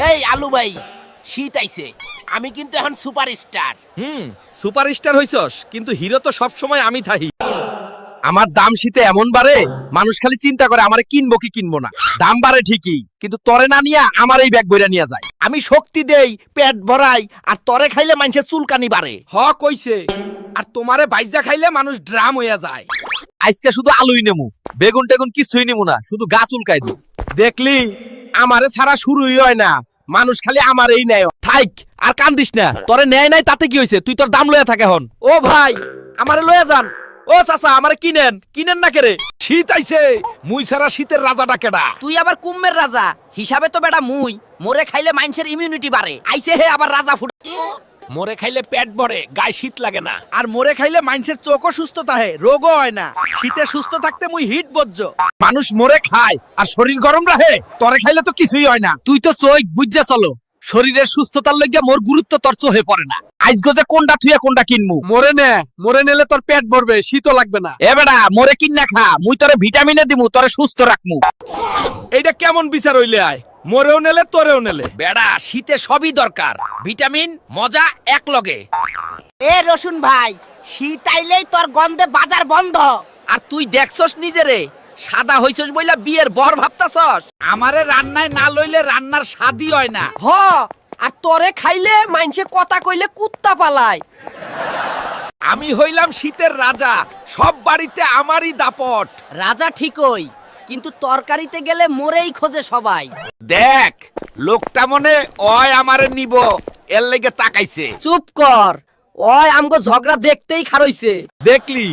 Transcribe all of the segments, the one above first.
এই আলু ভাই, শীত আইছে, আমি কিন্তু এখন সুপারস্টার। সুপারস্টার হইছস, কিন্তু হিরো তো সব সময় আমি থাকি। আমার দাম শীতে এমন বাড়ে, মানুষ খালি চিন্তা করে আমারে কিনবো কি কিনবো না। দাম বাড়ে ঠিকই, কিন্তু তরে না নিয়া আমার এই ব্যাগ বইরা নিয়া যায়। আমি শক্তি দেই, পেট ভরাই, আর তরে খাইলে মানুষের চুলকানি বাড়ে। কইছে, আর তোমারে বাইজা খাইলে মানুষ ড্রাম হইয়া যায়। আজকে শুধু আলুই নেমু, বেগুন টেগুন কিছুই নেমু না, শুধু গা চুলকাই দু। দেখলি, আমারে ছাড়া শুরুই হয় না, মানুষ খালি আমারই নেয়। থাইক, আর কান্দিস না, তরে নেয় নাই তাতে কি হইছে, তুই তোর দাম লইয়া থাকে হন। ও ভাই, আমারে লইয়া যান। ও চাচা, আমারে কিনেন, কিনেন না কেরে? শীত আইছে, মুই ছাড়া শীতের রাজাটা কেডা? তুই আবার কুম্মের রাজা হিসাবে তো বেটা মুই। মোরে খাইলে মানুষের ইমিউনিটি বাড়ে, আইছে হে আবার রাজা ফুট। মোরে খাইলে পেট ভরে, গায়ে শীত লাগে না। আর মোরে খাইলে মানুষের চোখও সুস্থ থাকে, রোগও হয় না। শীতে সুস্থ থাকতে মুই হিট বজ্জ। মানুষ মোরে খায় আর শরীর গরম রাখে, তরে খাইলে তো কিছুই হয় না। তুই তো চোখ বুঝা চলো, শরীরের সুস্থতার লইগা মোর গুরুত্ব তোর চোখে পড়ে না। আইজ গজে কোনটা থুয়া কোনটা কিনমু? মোরে নেলে তোর পেট ভরবে, শীতও লাগবে না। এ বেটা, মোরে কিন্না খা, মুই তরে ভিটামিনে দিমু, তরে সুস্থ রাখমু। এইটা কেমন বিচার হইলে আয়, মোরেও নেলে তোরেও নেলে। বেড়া, শীতে সবই দরকার, ভিটামিন মজা এক লগে। এ রসুন ভাই, শীত আইলেই তোর গন্ধে বাজার বন্ধ। আর তুই দেখছস নিজেরে সাদা হইছস বইলা বিয়ের বর ভাবতাছস? আমারে রান্নায় না লইলে রান্নার স্বাদই হয় না। হ, আর তোরে খাইলে মানুষে কথা কইলে কুত্তা পালায়। আমি হইলাম শীতের রাজা, সব বাড়িতে আমারই দাপট। রাজা ঠিকই, কিন্তু তরকারিতে গেলে মোরেই খোঁজে সবাই। দেখ, লোকটা মনে অয় আমারে নিব, এর লেগে তাকাইছে। চুপ কর, ওই আমগো ঝগড়া দেখতেই খারইছে। দেখলি,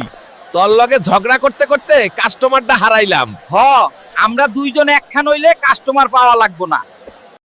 তোর লগে ঝগড়া করতে করতে কাস্টমারটা হারাইলাম। আমরা দুইজন একখান হইলে কাস্টমার পাওয়া লাগবো না।